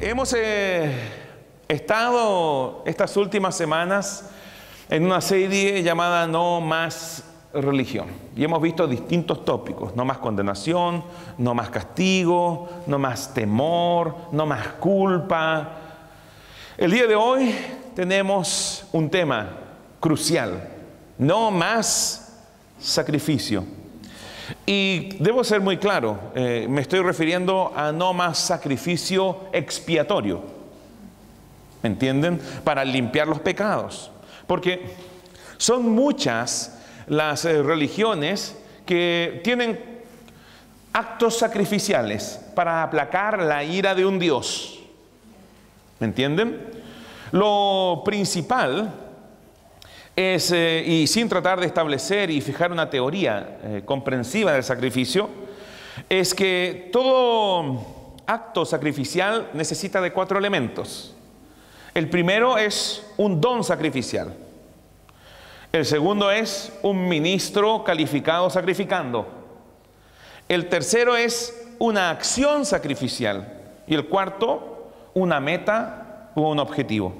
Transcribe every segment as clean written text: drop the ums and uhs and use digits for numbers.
Hemos estado estas últimas semanas en una serie llamada No Más Religión. Y hemos visto distintos tópicos: no más condenación, no más castigo, no más temor, no más culpa. El día de hoy tenemos un tema crucial: no más sacrificio. Y debo ser muy claro, me estoy refiriendo a no más sacrificio expiatorio. ¿Me entienden? Para limpiar los pecados. Porque son muchas las religiones que tienen actos sacrificiales para aplacar la ira de un Dios. ¿Me entienden? Lo principal es, y sin tratar de establecer y fijar una teoría comprensiva del sacrificio, es que todo acto sacrificial necesita de 4 elementos. El primero es un don sacrificial. El segundo es un ministro calificado sacrificando. El tercero es una acción sacrificial. Y el cuarto, una meta o un objetivo.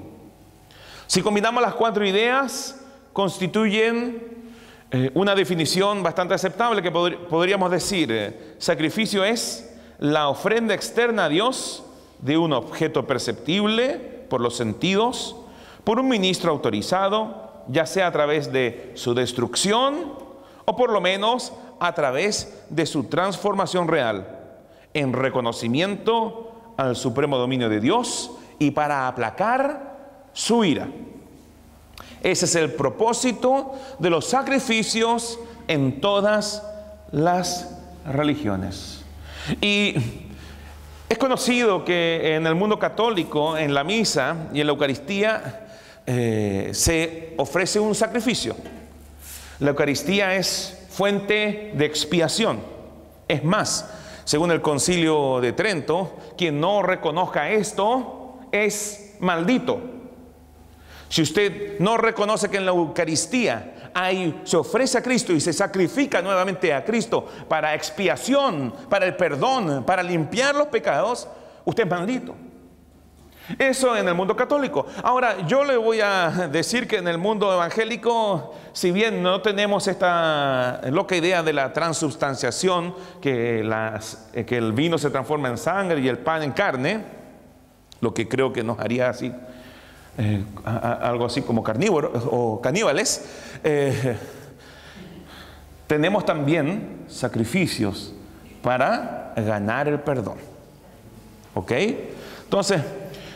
Si combinamos las 4 ideas, constituyen una definición bastante aceptable que podríamos decir: sacrificio es la ofrenda externa a Dios de un objeto perceptible por los sentidos, por un ministro autorizado, ya sea a través de su destrucción o por lo menos a través de su transformación real, en reconocimiento al supremo dominio de Dios y para aplacar su ira. Ese es el propósito de los sacrificios en todas las religiones. Y es conocido que en el mundo católico, en la misa y en la Eucaristía, se ofrece un sacrificio. La Eucaristía es fuente de expiación. Es más, según el Concilio de Trento, quien no reconozca esto es maldito. Si usted no reconoce que en la Eucaristía se ofrece a Cristo y se sacrifica nuevamente a Cristo para expiación, para el perdón, para limpiar los pecados, usted es maldito. Eso en el mundo católico. Ahora, yo le voy a decir que en el mundo evangélico, si bien no tenemos esta loca idea de la transubstanciación, que el vino se transforma en sangre y el pan en carne, lo que creo que nos haría así, algo así como carnívoros o caníbales, tenemos también sacrificios para ganar el perdón. ¿Ok? Entonces,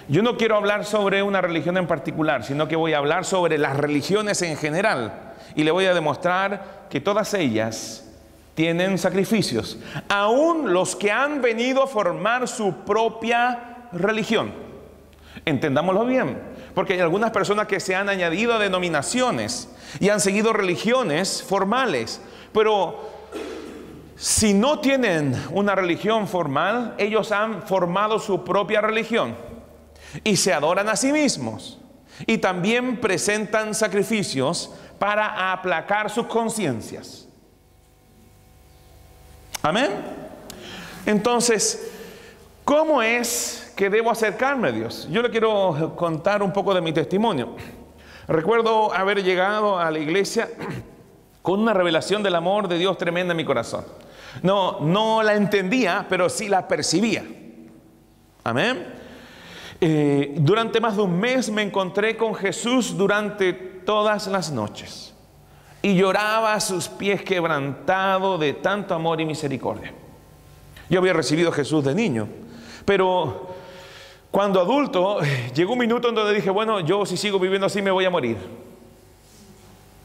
yo no quiero hablar sobre una religión en particular, sino que voy a hablar sobre las religiones en general. Y le voy a demostrar que todas ellas tienen sacrificios, aún los que han venido a formar su propia religión. Entendámoslo bien, porque hay algunas personas que se han añadido a denominaciones y han seguido religiones formales, pero si no tienen una religión formal, ellos han formado su propia religión y se adoran a sí mismos y también presentan sacrificios para aplacar sus conciencias. Amén. Entonces, ¿cómo es que debo acercarme a Dios? Yo le quiero contar un poco de mi testimonio. Recuerdo haber llegado a la iglesia con una revelación del amor de Dios tremenda en mi corazón. No la entendía, pero sí la percibía. Amén. Durante más de un mes me encontré con Jesús durante todas las noches y lloraba a sus pies quebrantado de tanto amor y misericordia. Yo había recibido a Jesús de niño, pero cuando adulto llegó un minuto en donde dije: bueno, yo si sigo viviendo así me voy a morir.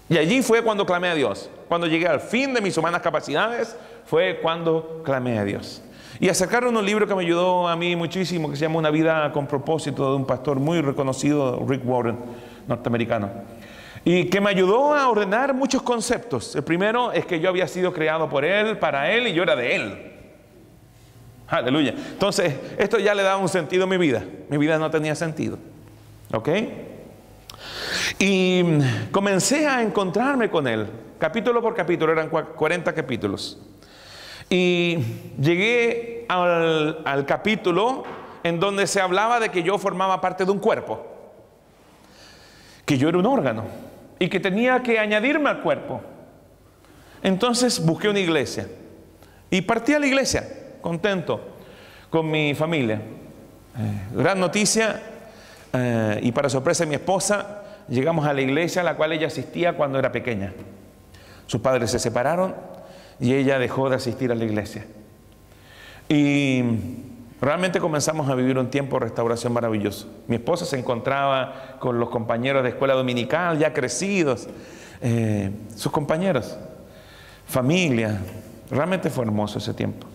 Y allí fue cuando clamé a Dios. Cuando llegué al fin de mis humanas capacidades, fue cuando clamé a Dios. Y acercaron un libro que me ayudó a mí muchísimo, que se llama Una vida con propósito, de un pastor muy reconocido, Rick Warren, norteamericano, y que me ayudó a ordenar muchos conceptos. El primero es que yo había sido creado por Él, para Él, y yo era de Él. Aleluya. Entonces, esto ya le daba un sentido a mi vida. Mi vida no tenía sentido. ¿Ok? Y comencé a encontrarme con Él, capítulo por capítulo, eran 40 capítulos. Y llegué al capítulo en donde se hablaba de que yo formaba parte de un cuerpo, que yo era un órgano y que tenía que añadirme al cuerpo. Entonces busqué una iglesia y partí a la iglesia, contento, con mi familia. Gran noticia, y para sorpresa de mi esposa, llegamos a la iglesia a la cual ella asistía cuando era pequeña. Sus padres se separaron y ella dejó de asistir a la iglesia. Y realmente comenzamos a vivir un tiempo de restauración maravilloso. Mi esposa se encontraba con los compañeros de escuela dominical, ya crecidos, sus compañeros, familia. Realmente fue hermoso ese tiempo.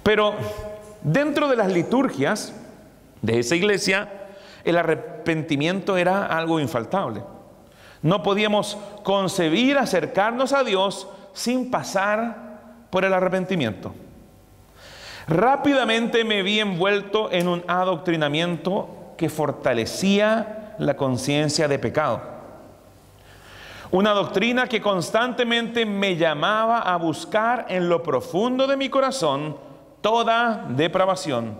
Pero dentro de las liturgias de esa iglesia, el arrepentimiento era algo infaltable. No podíamos concebir acercarnos a Dios sin pasar por el arrepentimiento. Rápidamente me vi envuelto en un adoctrinamiento que fortalecía la conciencia de pecado. Una doctrina que constantemente me llamaba a buscar en lo profundo de mi corazón toda depravación,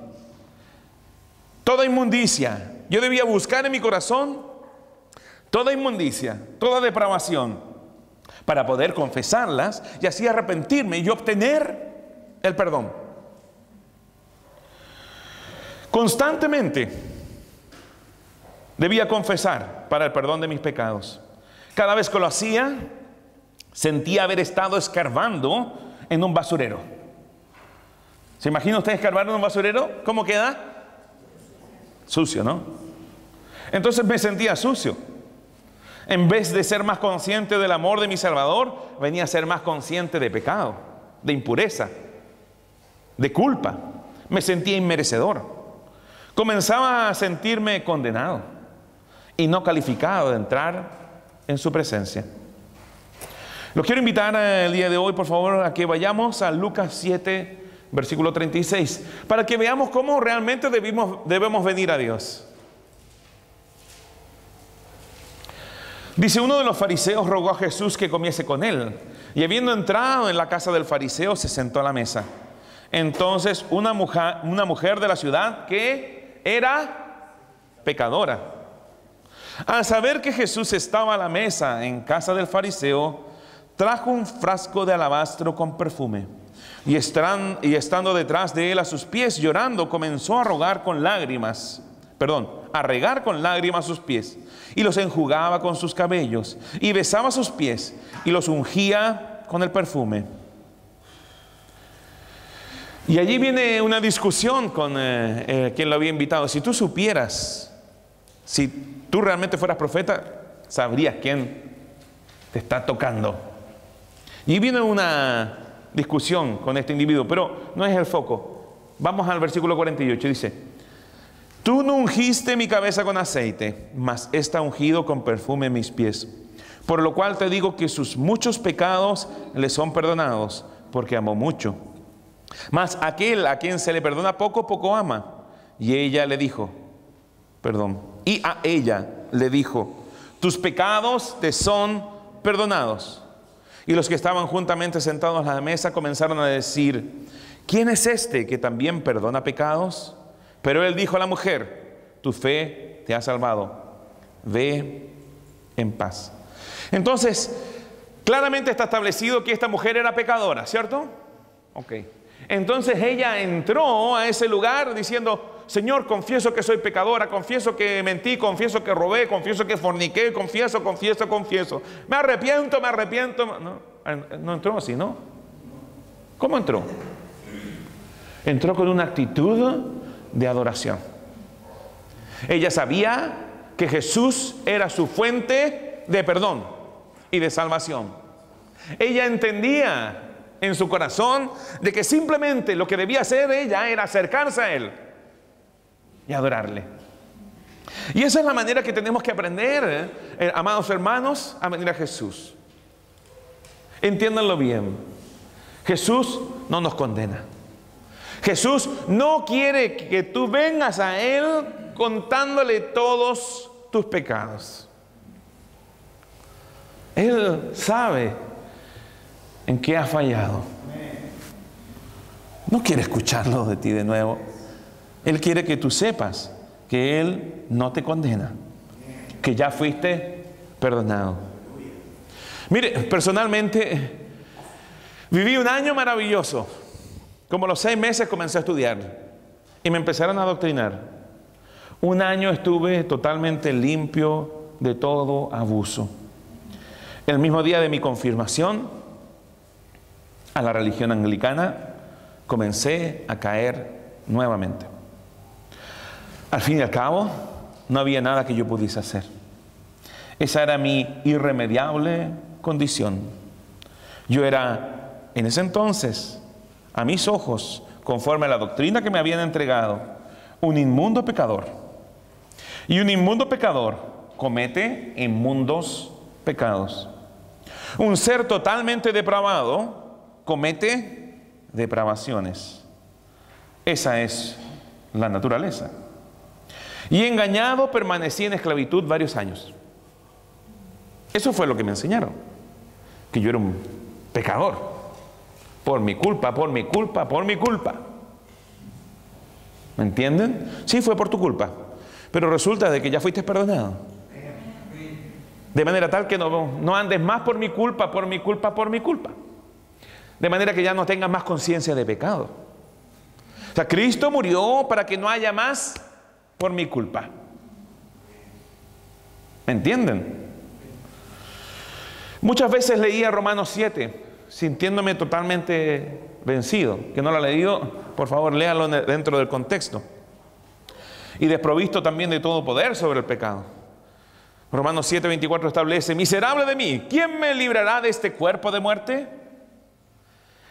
toda inmundicia. Yo debía buscar en mi corazón toda inmundicia, toda depravación, para poder confesarlas y así arrepentirme y obtener el perdón. Constantemente debía confesar para el perdón de mis pecados. Cada vez que lo hacía, sentía haber estado escarbando en un basurero. ¿Se imagina usted escarbar en un basurero? ¿Cómo queda? Sucio, ¿no? Entonces me sentía sucio. En vez de ser más consciente del amor de mi Salvador, venía a ser más consciente de pecado, de impureza, de culpa. Me sentía inmerecedor. Comenzaba a sentirme condenado y no calificado de entrar en su presencia. Los quiero invitar el día de hoy, por favor, a que vayamos a Lucas 7, versículo 36, para que veamos cómo realmente debemos venir a Dios. Dice: uno de los fariseos rogó a Jesús que comiese con él, y habiendo entrado en la casa del fariseo, se sentó a la mesa. Entonces una mujer de la ciudad que era pecadora, al saber que Jesús estaba a la mesa en casa del fariseo, trajo un frasco de alabastro con perfume, y estando detrás de él a sus pies llorando, comenzó a regar con lágrimas sus pies, y los enjugaba con sus cabellos, y besaba sus pies, y los ungía con el perfume. Y allí viene una discusión con quien lo había invitado. Si tú supieras, si tú realmente fueras profeta, sabrías quién te está tocando. Y viene una discusión con este individuo, pero no es el foco. Vamos al versículo 48, dice: tú no ungiste mi cabeza con aceite, mas está ungido con perfume mis pies. Por lo cual te digo que sus muchos pecados le son perdonados, porque amó mucho. Mas aquel a quien se le perdona poco, poco ama. Y a ella le dijo, tus pecados te son perdonados. Y los que estaban juntamente sentados a la mesa comenzaron a decir: ¿quién es este que también perdona pecados? Pero él dijo a la mujer: tu fe te ha salvado, ve en paz. Entonces, claramente está establecido que esta mujer era pecadora, ¿cierto? Ok. Entonces ella entró a ese lugar diciendo: Señor, confieso que soy pecadora, confieso que mentí, confieso que robé, confieso que forniqué, confieso. Me arrepiento. No entró así, ¿no? ¿Cómo entró? Entró con una actitud de adoración. Ella sabía que Jesús era su fuente de perdón y de salvación. Ella entendía en su corazón de que simplemente lo que debía hacer ella era acercarse a Él y adorarle. Y esa es la manera que tenemos que aprender, amados hermanos, a venir a Jesús. Entiéndanlo bien. Jesús no nos condena. Jesús no quiere que tú vengas a Él contándole todos tus pecados. Él sabe en qué has fallado. No quiere escucharlo de ti de nuevo. Él quiere que tú sepas que Él no te condena, que ya fuiste perdonado. Mire, personalmente viví un año maravilloso. Como a los 6 meses comencé a estudiar y me empezaron a adoctrinar. Un año estuve totalmente limpio de todo abuso. El mismo día de mi confirmación a la religión anglicana, comencé a caer nuevamente. Al fin y al cabo, no había nada que yo pudiese hacer. Esa era mi irremediable condición. Yo era, en ese entonces, a mis ojos, conforme a la doctrina que me habían entregado, un inmundo pecador. Y un inmundo pecador comete inmundos pecados. Un ser totalmente depravado comete depravaciones. Esa es la naturaleza. Y engañado permanecí en esclavitud varios años. Eso fue lo que me enseñaron, que yo era un pecador, por mi culpa, por mi culpa, por mi culpa. ¿Me entienden? Sí, fue por tu culpa, pero resulta de que ya fuiste perdonado. De manera tal que no andes más por mi culpa, por mi culpa, por mi culpa. De manera que ya no tengas más conciencia de pecado. O sea, Cristo murió para que no haya más por mi culpa. ¿Me entienden? Muchas veces leía Romanos 7, sintiéndome totalmente vencido. Que no lo ha leído, por favor, léalo dentro del contexto. Y desprovisto también de todo poder sobre el pecado. Romanos 7:24 establece: miserable de mí, ¿quién me librará de este cuerpo de muerte?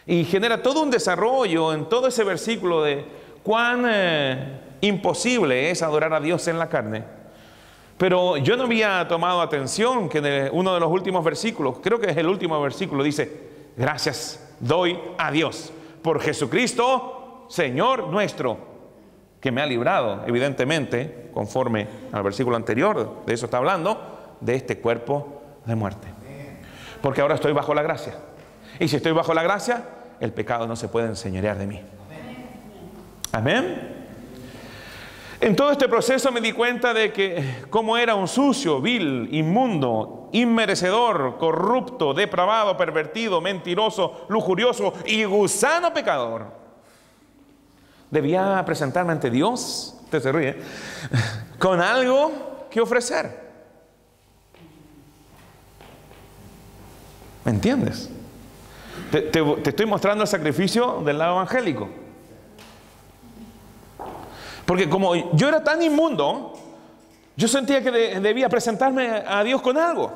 Y genera todo un desarrollo en todo ese versículo de cuán imposible es adorar a Dios en la carne. Pero yo no había tomado atención que en uno de los últimos versículos, creo que es el último versículo, dice: gracias doy a Dios por Jesucristo, Señor nuestro, que me ha librado, evidentemente, conforme al versículo anterior, de eso está hablando, de este cuerpo de muerte. Porque ahora estoy bajo la gracia. Y si estoy bajo la gracia, el pecado no se puede enseñorear de mí. Amén. En todo este proceso me di cuenta de que como era un sucio, vil, inmundo, inmerecedor, corrupto, depravado, pervertido, mentiroso, lujurioso y gusano pecador, debía presentarme ante Dios, usted se ríe, con algo que ofrecer. ¿Me entiendes? Te estoy mostrando el sacrificio del lado evangélico. Porque como yo era tan inmundo, yo sentía que debía presentarme a Dios con algo.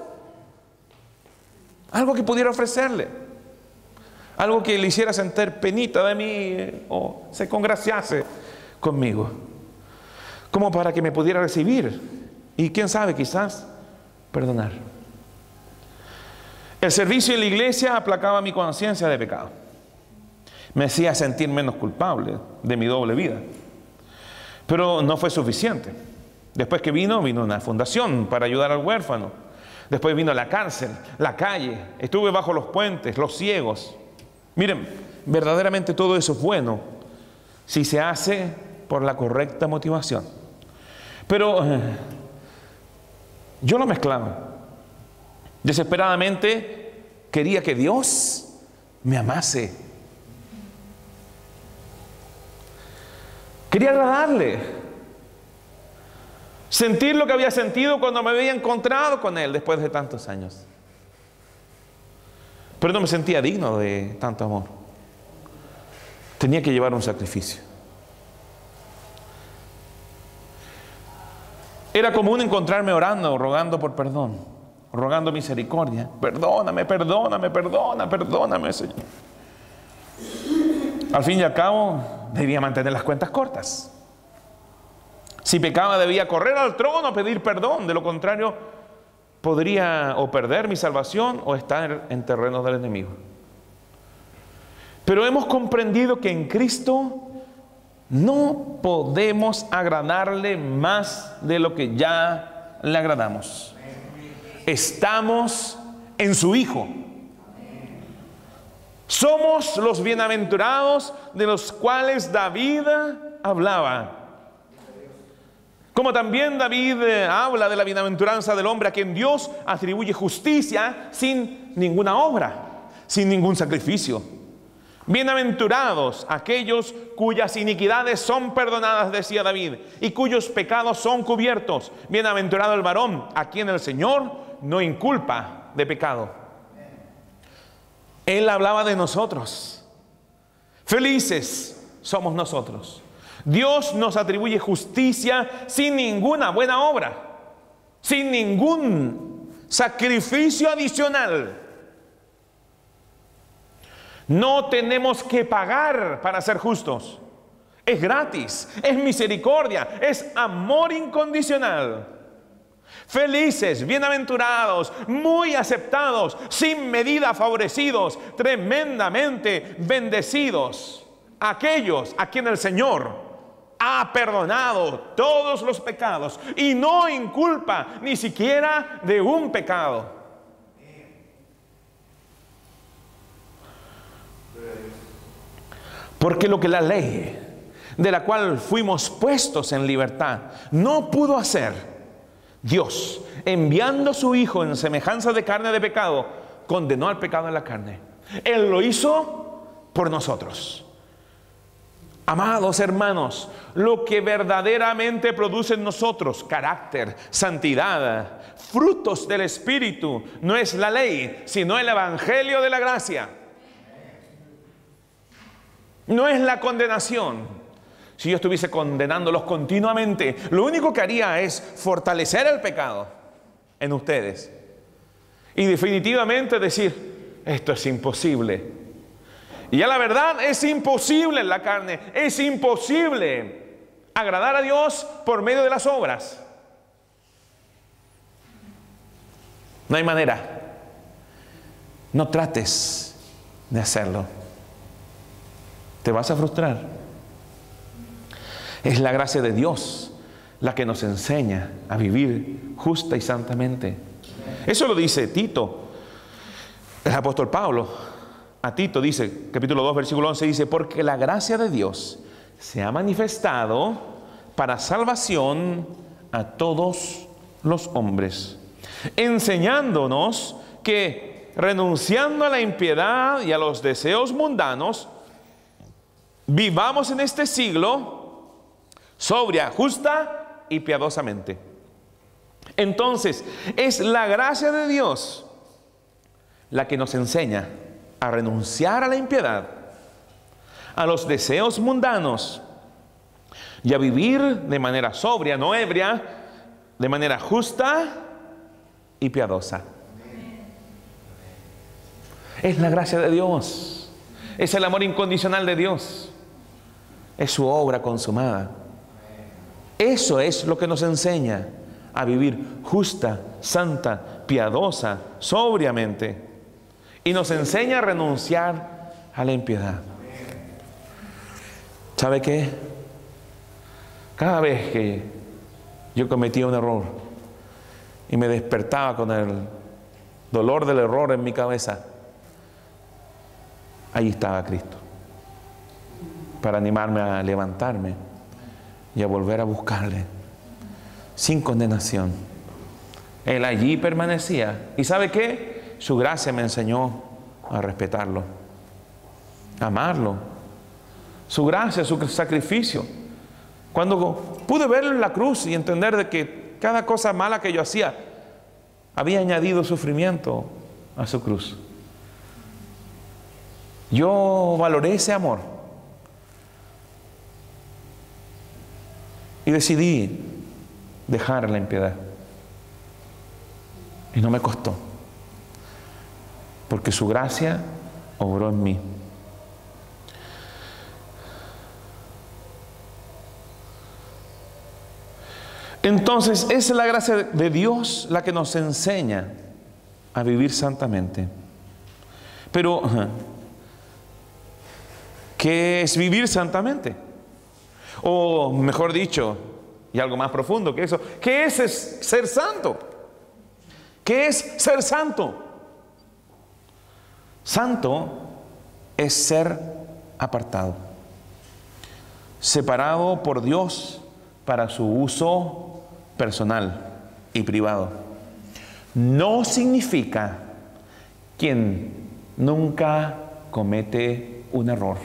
Algo que pudiera ofrecerle. Algo que le hiciera sentir penita de mí o se congraciase conmigo. Como para que me pudiera recibir. Y quién sabe, quizás perdonar. El servicio en la iglesia aplacaba mi conciencia de pecado. Me hacía sentir menos culpable de mi doble vida. Pero no fue suficiente. Después que vino una fundación para ayudar al huérfano. Después vino la cárcel, la calle. Estuve bajo los puentes, los ciegos. Miren, verdaderamente todo eso es bueno si se hace por la correcta motivación. Pero yo lo mezclaba. Desesperadamente quería que Dios me amase. Quería agradarle. Sentir lo que había sentido cuando me había encontrado con Él después de tantos años. Pero no me sentía digno de tanto amor. Tenía que llevar un sacrificio. Era común encontrarme orando, rogando por perdón, rogando misericordia. Perdóname, perdóname, perdóname, Señor. Al fin y al cabo, debía mantener las cuentas cortas. Si pecaba, debía correr al trono a pedir perdón. De lo contrario, podría o perder mi salvación o estar en terrenos del enemigo. Pero hemos comprendido que en Cristo no podemos agradarle más de lo que ya le agradamos. Estamos en su Hijo. Somos los bienaventurados de los cuales David hablaba. Como también David habla de la bienaventuranza del hombre a quien Dios atribuye justicia sin ninguna obra, sin ningún sacrificio. Bienaventurados aquellos cuyas iniquidades son perdonadas, decía David, y cuyos pecados son cubiertos. Bienaventurado el varón a quien el Señor no inculpa de pecado. Él hablaba de nosotros. Felices somos nosotros. Dios nos atribuye justicia sin ninguna buena obra, sin ningún sacrificio adicional. No tenemos que pagar para ser justos. Es gratis, es misericordia, es amor incondicional. Felices, bienaventurados, muy aceptados, sin medida favorecidos, tremendamente bendecidos. Aquellos a quien el Señor ha perdonado todos los pecados y no inculpa ni siquiera de un pecado. Porque lo que la ley, de la cual fuimos puestos en libertad, no pudo hacer, Dios, enviando a su Hijo en semejanza de carne de pecado, condenó al pecado en la carne. Él lo hizo por nosotros. Amados hermanos, lo que verdaderamente produce en nosotros carácter, santidad, frutos del Espíritu, no es la ley, sino el Evangelio de la gracia. No es la condenación. Si yo estuviese condenándolos continuamente, lo único que haría es fortalecer el pecado en ustedes. Y definitivamente decir, esto es imposible. Y ya la verdad es imposible en la carne. Es imposible agradar a Dios por medio de las obras. No hay manera. No trates de hacerlo. Te vas a frustrar. Es la gracia de Dios la que nos enseña a vivir justa y santamente. Eso lo dice Tito. El apóstol Pablo a Tito dice, capítulo 2, versículo 11, dice: porque la gracia de Dios se ha manifestado para salvación a todos los hombres, enseñándonos que renunciando a la impiedad y a los deseos mundanos, vivamos en este siglo sobria, justa y piadosamente. Entonces, es la gracia de Dios la que nos enseña a renunciar a la impiedad, a los deseos mundanos y a vivir de manera sobria, no ebria, de manera justa y piadosa. Es la gracia de Dios, es el amor incondicional de Dios. Es su obra consumada. Eso es lo que nos enseña a vivir justa, santa, piadosa, sobriamente. Y nos enseña a renunciar a la impiedad. ¿Sabe qué? Cada vez que yo cometía un error y me despertaba con el dolor del error en mi cabeza, ahí estaba Cristo, para animarme a levantarme y a volver a buscarle sin condenación. Él allí permanecía. ¿Y sabe qué? Su gracia me enseñó a respetarlo, a amarlo. Su gracia, su sacrificio. Cuando pude verlo en la cruz y entender de que cada cosa mala que yo hacía había añadido sufrimiento a su cruz, yo valoré ese amor y decidí dejar la impiedad. Y no me costó, porque su gracia obró en mí. Entonces es la gracia de Dios la que nos enseña a vivir santamente. Pero ¿qué es vivir santamente? O mejor dicho, y algo más profundo que eso, ¿qué es ser santo? ¿Qué es ser santo? Santo es ser apartado, separado por Dios para su uso personal y privado. No significa quien nunca comete un error.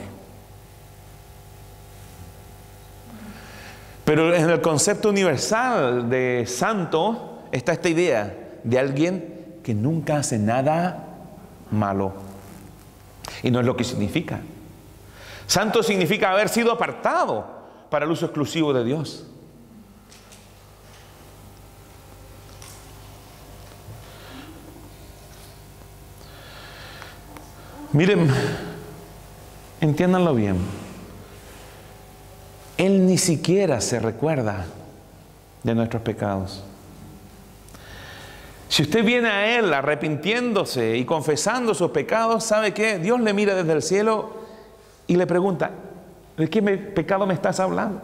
Pero en el concepto universal de santo está esta idea de alguien que nunca hace nada malo. Y no es lo que significa. Santo significa haber sido apartado para el uso exclusivo de Dios. Miren, entiéndanlo bien. Él ni siquiera se recuerda de nuestros pecados. Si usted viene a Él arrepintiéndose y confesando sus pecados, ¿sabe qué? Dios le mira desde el cielo y le pregunta, ¿de qué pecado me estás hablando?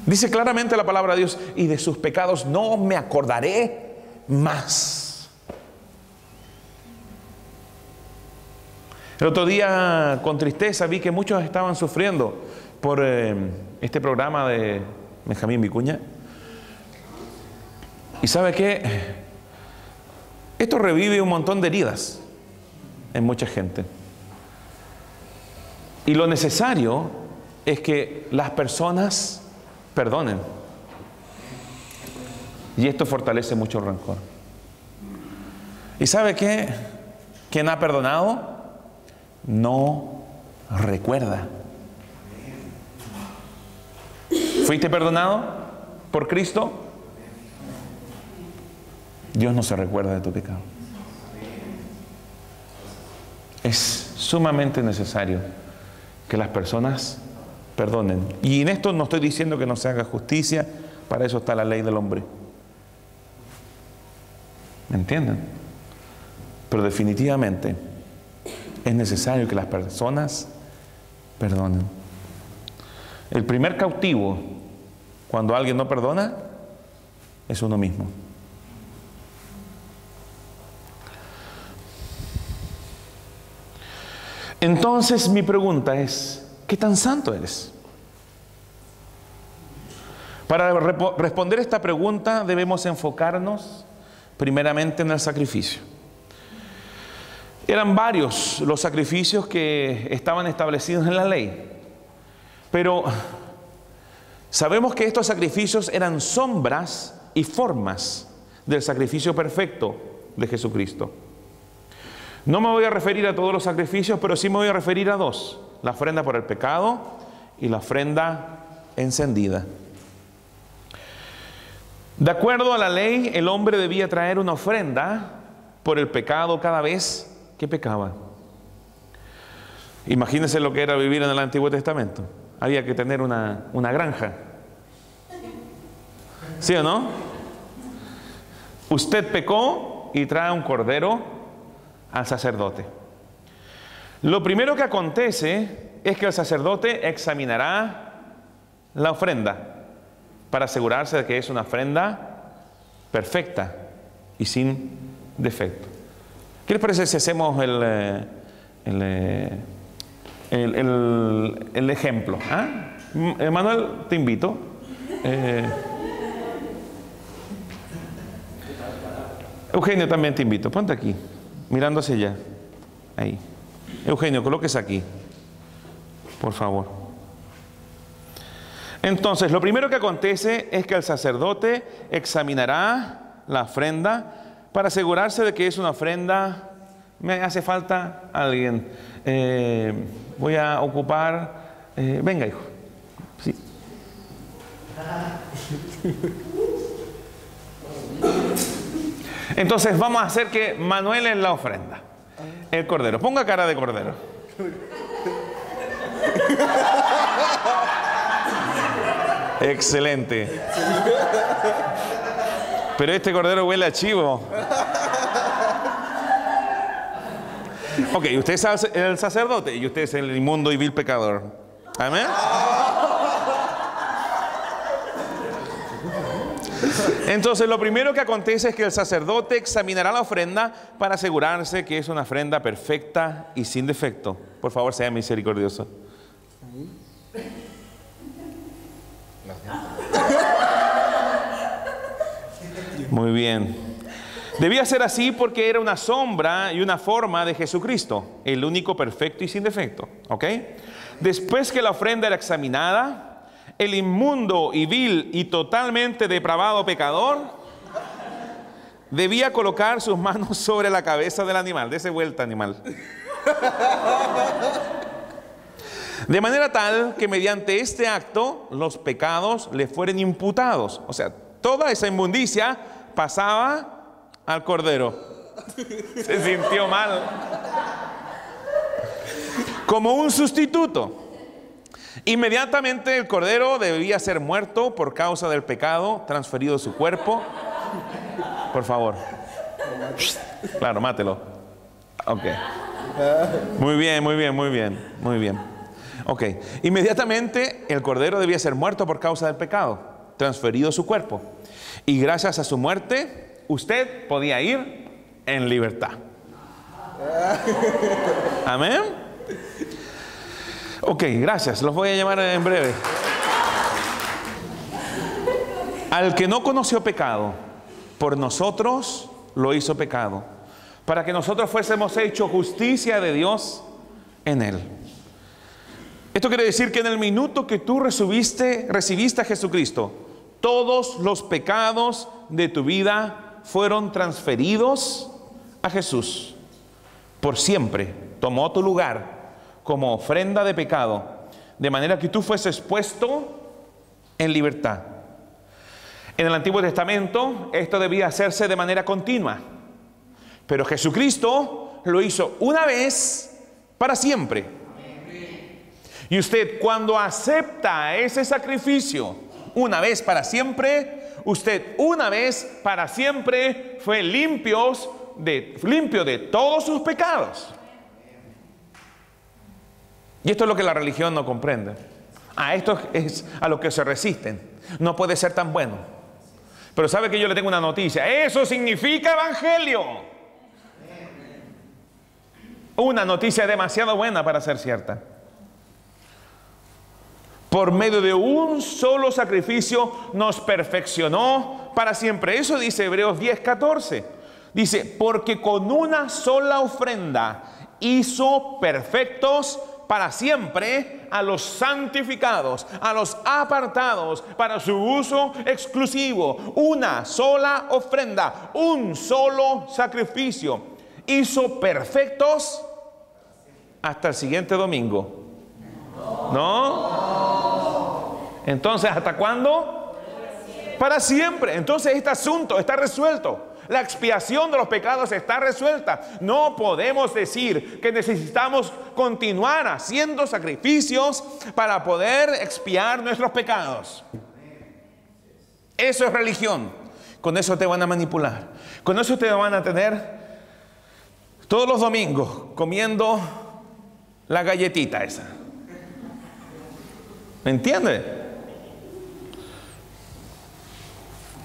Dice claramente la palabra de Dios, y de sus pecados no me acordaré más. El otro día, con tristeza, vi que muchos estaban sufriendo por este programa de Benjamín Vicuña. ¿Y sabe qué? Esto revive un montón de heridas en mucha gente. Y lo necesario es que las personas perdonen. Y esto fortalece mucho el rencor. ¿Y sabe qué? Quien ha perdonado no recuerda. ¿Fuiste perdonado por Cristo? Dios no se recuerda de tu pecado. Es sumamente necesario que las personas perdonen. Y en esto no estoy diciendo que no se haga justicia, para eso está la ley del hombre. ¿Me entienden? Pero definitivamente es necesario que las personas perdonen. El primer cautivo cuando alguien no perdona es uno mismo. Entonces mi pregunta es, ¿qué tan santo eres? Para responder esta pregunta debemos enfocarnos primeramente en el sacrificio. Eran varios los sacrificios que estaban establecidos en la ley, pero sabemos que estos sacrificios eran sombras y formas del sacrificio perfecto de Jesucristo. No me voy a referir a todos los sacrificios, pero sí me voy a referir a dos: la ofrenda por el pecado y la ofrenda encendida. De acuerdo a la ley, el hombre debía traer una ofrenda por el pecado cada vez que pecaba. Imagínense lo que era vivir en el Antiguo Testamento. Había que tener una granja. ¿Sí o no? Usted pecó y trae un cordero al sacerdote. Lo primero que acontece es que el sacerdote examinará la ofrenda para asegurarse de que es una ofrenda perfecta y sin defecto. ¿Qué les parece si hacemos el ejemplo? ¿Ah? Manuel, te invito. Eugenio, también te invito. Ponte aquí, mirando hacia allá. Ahí. Eugenio, colóquese aquí, por favor. Entonces, lo primero que acontece es que el sacerdote examinará la ofrenda para asegurarse de que es una ofrenda. Me hace falta alguien. Voy a ocupar. Venga, hijo. Sí. Entonces vamos a hacer que Manuel es la ofrenda. El cordero. Ponga cara de cordero. Excelente. Pero este cordero huele a chivo. Ok, usted es el sacerdote y usted es el inmundo y vil pecador. Amén. Entonces lo primero que acontece es que el sacerdote examinará la ofrenda para asegurarse que es una ofrenda perfecta y sin defecto. Por favor, sea misericordioso. Muy bien. Debía ser así porque era una sombra y una forma de Jesucristo, el único perfecto y sin defecto. ¿Ok? Después que la ofrenda era examinada, el inmundo y vil y totalmente depravado pecador debía colocar sus manos sobre la cabeza del animal. Dese vuelta, animal. De manera tal que mediante este acto los pecados le fueran imputados. O sea, toda esa inmundicia pasaba al cordero. Se sintió mal. Como un sustituto. Inmediatamente el cordero debía ser muerto por causa del pecado, transferido a su cuerpo. Por favor. Claro, mátelo. Ok. Muy bien, muy bien, muy bien, muy bien. Ok. Inmediatamente el cordero debía ser muerto por causa del pecado, transferido a su cuerpo. Y gracias a su muerte, usted podía ir en libertad. Amén. Ok, gracias. Los voy a llamar en breve. Al que no conoció pecado, por nosotros lo hizo pecado, para que nosotros fuésemos hechos justicia de Dios en él. Esto quiere decir que en el minuto que tú recibiste a Jesucristo, todos los pecados de tu vida fueron transferidos a Jesús. Por siempre tomó tu lugar como ofrenda de pecado, de manera que tú fueses puesto en libertad. En el Antiguo Testamento esto debía hacerse de manera continua, pero Jesucristo lo hizo una vez para siempre. Y usted, cuando acepta ese sacrificio una vez para siempre, usted una vez para siempre fue limpio de todos sus pecados. Y esto es lo que la religión no comprende. Esto es a lo que se resisten. No puede ser tan bueno. Pero sabe que yo le tengo una noticia. Eso significa evangelio. Una noticia demasiado buena para ser cierta. Por medio de un solo sacrificio nos perfeccionó para siempre. Eso dice Hebreos 10:14. Dice, porque con una sola ofrenda hizo perfectos para siempre a los santificados, a los apartados para su uso exclusivo. Una sola ofrenda, un solo sacrificio hizo perfectos hasta el siguiente domingo. ¿No? Entonces, ¿hasta cuándo? Para siempre. Entonces este asunto está resuelto. La expiación de los pecados está resuelta. No podemos decir que necesitamos continuar haciendo sacrificios para poder expiar nuestros pecados. Eso es religión. Con eso te van a manipular. Con eso te van a tener todos los domingos comiendo la galletita esa. ¿Me entiende?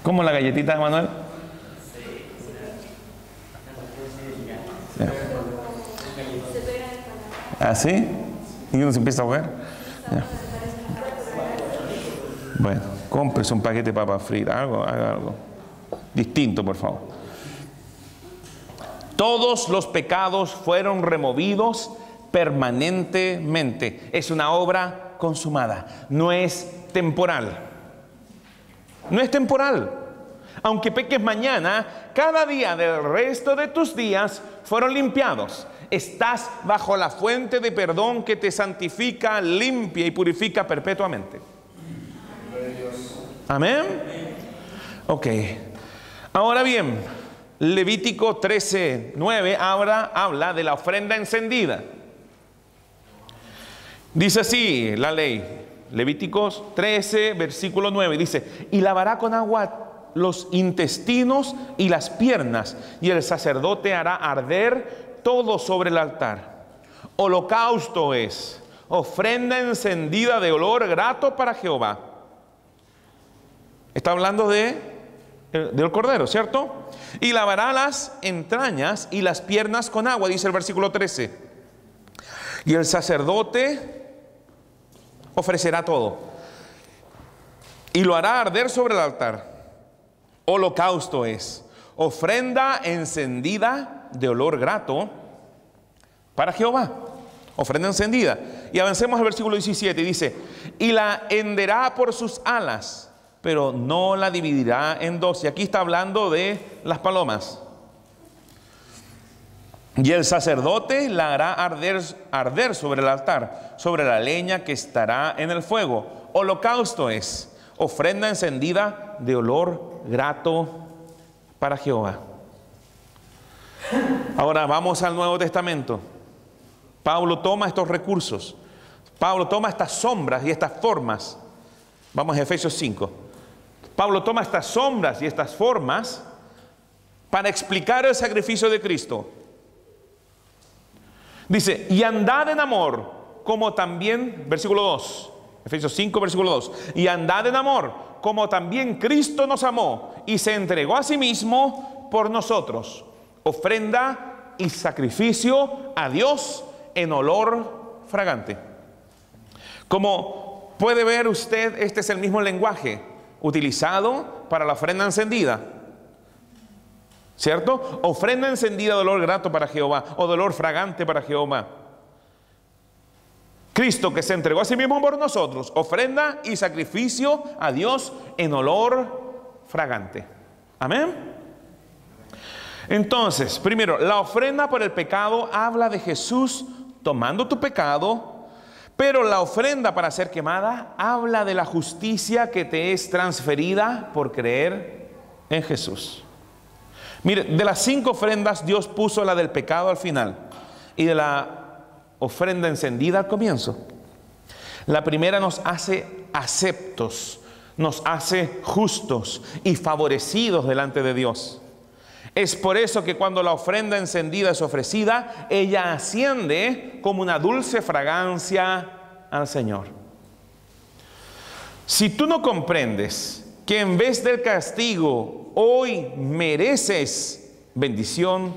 ¿Cómo la galletita, Manuel? ¿Así? ¿Y uno se empieza a ver? Ya. Bueno, cómprese un paquete de papas fritas, haga algo distinto, por favor. Todos los pecados fueron removidos permanentemente. Es una obra consumada, no es temporal. No es temporal. Aunque peques mañana, cada día del resto de tus días fueron limpiados. Estás bajo la fuente de perdón que te santifica, limpia y purifica perpetuamente. Amén. Ok. Ahora bien, Levítico 13:9 habla de la ofrenda encendida. Dice así la ley. Levíticos 13, versículo 9. Dice, y lavará con agua los intestinos y las piernas, y el sacerdote hará arder todo sobre el altar. Holocausto es, ofrenda encendida de olor grato para Jehová. Está hablando del cordero, ¿cierto? Y lavará las entrañas y las piernas con agua, dice el versículo 13. Y el sacerdote ofrecerá todo y lo hará arder sobre el altar. holocausto es, ofrenda encendida de olor grato para Jehová. Ofrenda encendida. Y avancemos al versículo 17 y dice: y la henderá por sus alas, pero no la dividirá en dos. Y aquí está hablando de las palomas. Y el sacerdote la hará arder sobre el altar, sobre la leña que estará en el fuego. Holocausto es, ofrenda encendida de olor grato para Jehová. Ahora vamos al Nuevo Testamento. Pablo toma estos recursos, Pablo toma estas sombras y estas formas. Vamos a Efesios 5. Pablo toma estas sombras y estas formas para explicar el sacrificio de Cristo. Dice: y andad en amor, como también, versículo 2, Efesios 5, versículo 2, y andad en amor, como también Cristo nos amó y se entregó a sí mismo por nosotros, ofrenda y sacrificio a Dios en olor fragante. Como puede ver usted, este es el mismo lenguaje utilizado para la ofrenda encendida, ¿cierto? Ofrenda encendida de olor grato para Jehová, o de olor fragante para Jehová. Cristo, que se entregó a sí mismo por nosotros, ofrenda y sacrificio a Dios en olor fragante. Amén. Entonces, primero, la ofrenda por el pecado habla de Jesús tomando tu pecado, pero la ofrenda para ser quemada habla de la justicia que te es transferida por creer en Jesús. Mire, de las 5 ofrendas, Dios puso la del pecado al final y de la ofrenda encendida al comienzo. La primera nos hace aceptos, nos hace justos y favorecidos delante de Dios. Es por eso que cuando la ofrenda encendida es ofrecida, ella asciende como una dulce fragancia al Señor. Si tú no comprendes que en vez del castigo hoy mereces bendición,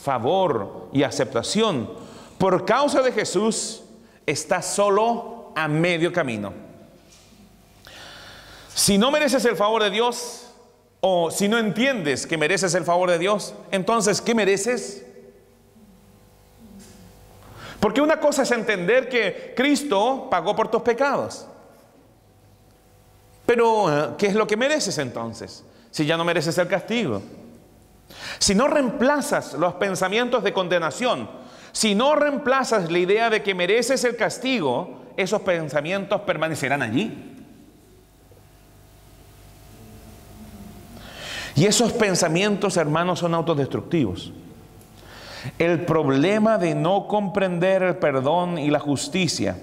favor y aceptación por causa de Jesús, estás solo a medio camino. Si no mereces el favor de Dios, o si no entiendes que mereces el favor de Dios, entonces, ¿qué mereces? Porque una cosa es entender que Cristo pagó por tus pecados. Pero, ¿qué es lo que mereces entonces? Si ya no mereces el castigo. Si no reemplazas los pensamientos de condenación, si no reemplazas la idea de que mereces el castigo, esos pensamientos permanecerán allí. Y esos pensamientos, hermanos, son autodestructivos. El problema de no comprender el perdón y la justicia,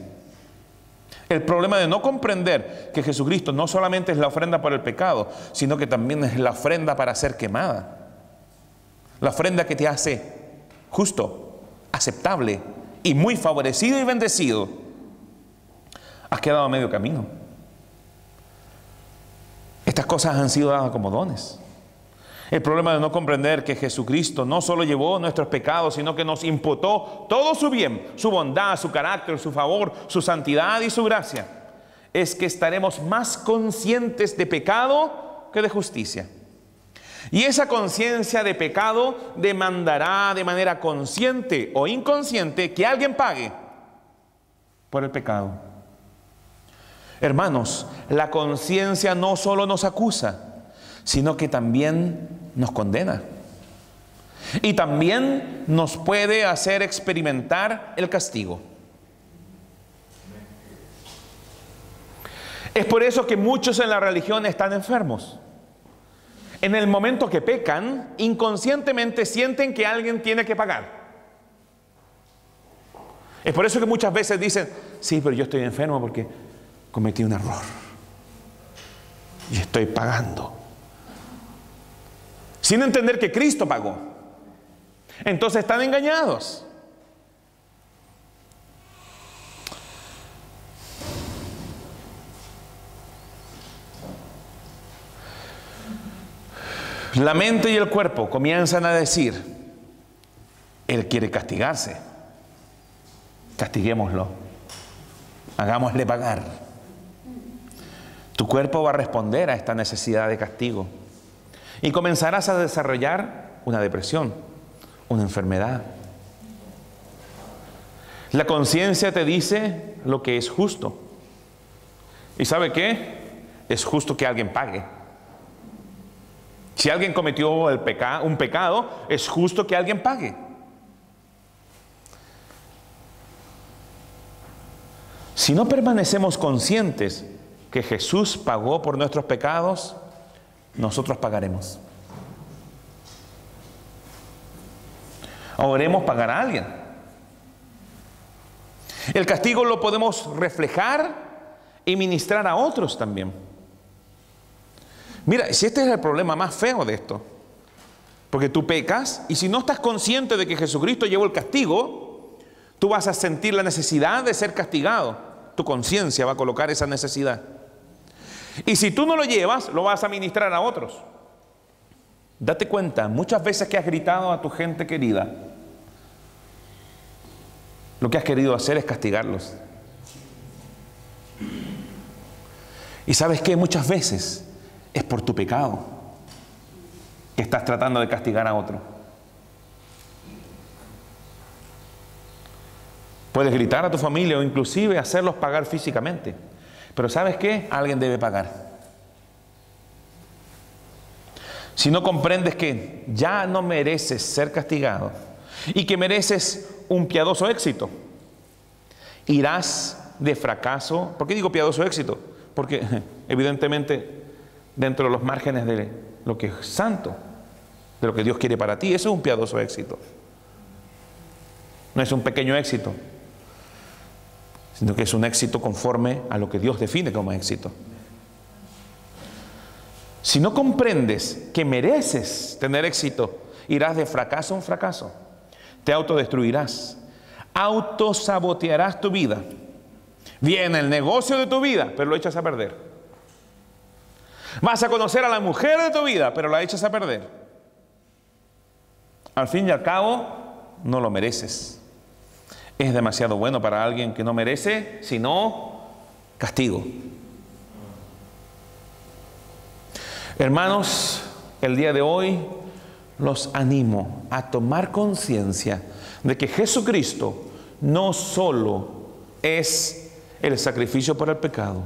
el problema de no comprender que Jesucristo no solamente es la ofrenda por el pecado, sino que también es la ofrenda para ser quemada. La ofrenda que te hace justo, aceptable y muy favorecido y bendecido. Has quedado a medio camino. Estas cosas han sido dadas como dones. El problema de no comprender que Jesucristo no solo llevó nuestros pecados, sino que nos imputó todo su bien, su bondad, su carácter, su favor, su santidad y su gracia, es que estaremos más conscientes de pecado que de justicia. Y esa conciencia de pecado demandará de manera consciente o inconsciente que alguien pague por el pecado. Hermanos, la conciencia no solo nos acusa, sino que también nos condena. Y también nos puede hacer experimentar el castigo. Es por eso que muchos en la religión están enfermos. En el momento que pecan, inconscientemente sienten que alguien tiene que pagar. Es por eso que muchas veces dicen: sí, pero yo estoy enfermo porque cometí un error y estoy pagando, sin entender que Cristo pagó. Entonces están engañados. La mente y el cuerpo comienzan a decir: Él quiere castigarse, castiguémoslo, hagámosle pagar. Tu cuerpo va a responder a esta necesidad de castigo. Y comenzarás a desarrollar una depresión, una enfermedad. La conciencia te dice lo que es justo. ¿Y sabe qué? Es justo que alguien pague. Si alguien cometió un pecado, es justo que alguien pague. Si no permanecemos conscientes que Jesús pagó por nuestros pecados, nosotros pagaremos. Oremos pagar a alguien. El castigo lo podemos reflejar y ministrar a otros también. Mira, si este es el problema más feo de esto, porque tú pecas y si no estás consciente de que Jesucristo llevó el castigo, tú vas a sentir la necesidad de ser castigado. Tu conciencia va a colocar esa necesidad. Y si tú no lo llevas, lo vas a ministrar a otros. Date cuenta, muchas veces que has gritado a tu gente querida, lo que has querido hacer es castigarlos. Y sabes que muchas veces es por tu pecado que estás tratando de castigar a otro. Puedes gritar a tu familia o inclusive hacerlos pagar físicamente. Pero ¿sabes qué? Alguien debe pagar. Si no comprendes que ya no mereces ser castigado y que mereces un piadoso éxito, irás de fracaso. ¿Por qué digo piadoso éxito? Porque evidentemente dentro de los márgenes de lo que es santo, de lo que Dios quiere para ti, eso es un piadoso éxito. No es un pequeño éxito, sino que es un éxito conforme a lo que Dios define como éxito. Si no comprendes que mereces tener éxito, irás de fracaso en fracaso. Te autodestruirás, autosabotearás tu vida. Viene el negocio de tu vida, pero lo echas a perder. Vas a conocer a la mujer de tu vida, pero la echas a perder. Al fin y al cabo, no lo mereces. Es demasiado bueno para alguien que no merece, sino castigo. Hermanos, el día de hoy los animo a tomar conciencia de que Jesucristo no solo es el sacrificio por el pecado,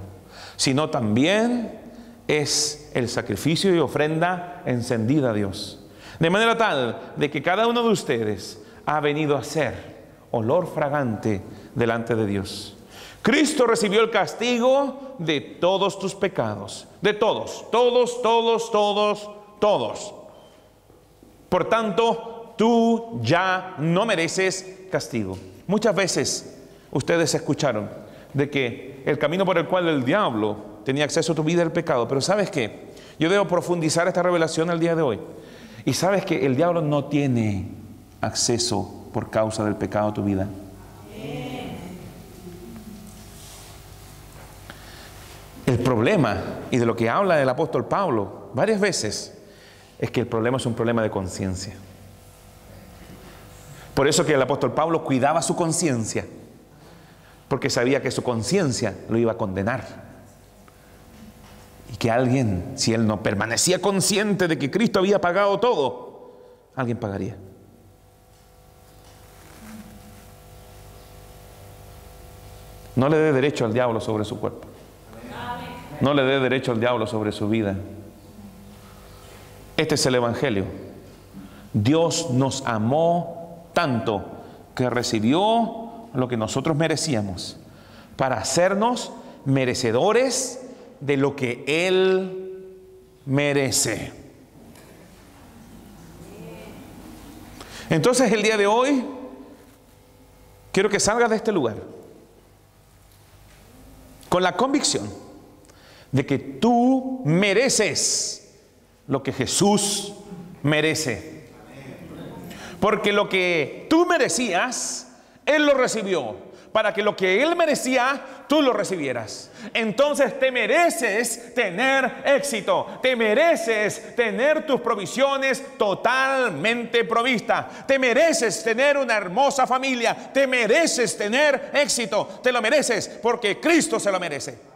sino también es el sacrificio y ofrenda encendida a Dios. De manera tal de que cada uno de ustedes ha venido a ser olor fragante delante de Dios. Cristo recibió el castigo de todos tus pecados. De todos, todos. Por tanto, tú ya no mereces castigo. Muchas veces ustedes escucharon de que el camino por el cual el diablo tenía acceso a tu vida era el pecado. Pero ¿sabes qué? Yo debo profundizar esta revelación el día de hoy. Y sabes que el diablo no tiene acceso por causa del pecado a tu vida. El problema, y de lo que habla el apóstol Pablo varias veces, es que el problema es un problema de conciencia. Por eso que el apóstol Pablo cuidaba su conciencia, porque sabía que su conciencia lo iba a condenar. Y que alguien, si él no permanecía consciente de que Cristo había pagado todo, alguien pagaría. No le dé derecho al diablo sobre su cuerpo. No le dé derecho al diablo sobre su vida. Este es el Evangelio. Dios nos amó tanto que recibió lo que nosotros merecíamos para hacernos merecedores de lo que Él merece. Entonces el día de hoy quiero que salgas de este lugar con la convicción de que tú mereces lo que Jesús merece. Porque lo que tú merecías, Él lo recibió, para que lo que Él merecía, tú lo recibieras. Entonces te mereces tener éxito, te mereces tener tus provisiones totalmente provistas, te mereces tener una hermosa familia, te mereces tener éxito, te lo mereces porque Cristo se lo merece.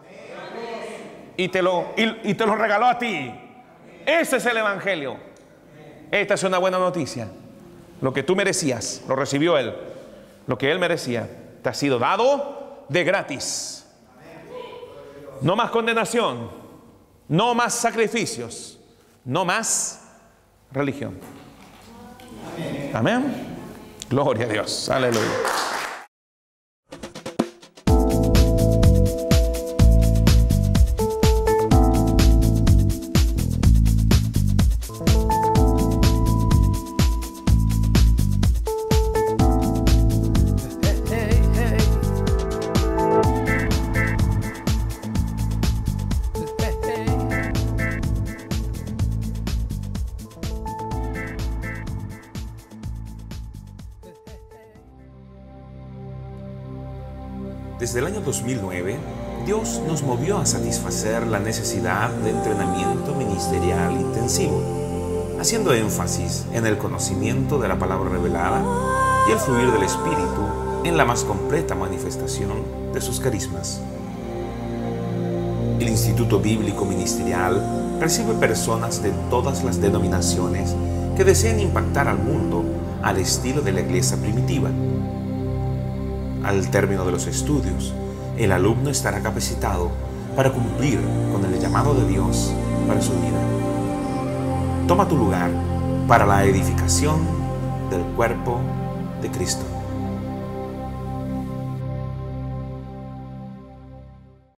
Y te lo regaló a ti. Ese es el Evangelio. Esta es una buena noticia. Lo que tú merecías, lo recibió Él. Lo que Él merecía, te ha sido dado de gratis. No más condenación, no más sacrificios, no más religión. Amén. Gloria a Dios. Aleluya. Desde el año 2009, Dios nos movió a satisfacer la necesidad de entrenamiento ministerial intensivo, haciendo énfasis en el conocimiento de la palabra revelada y el fluir del Espíritu en la más completa manifestación de sus carismas. El Instituto Bíblico Ministerial recibe personas de todas las denominaciones que deseen impactar al mundo al estilo de la iglesia primitiva. Al término de los estudios, el alumno estará capacitado para cumplir con el llamado de Dios para su vida. Toma tu lugar para la edificación del cuerpo de Cristo.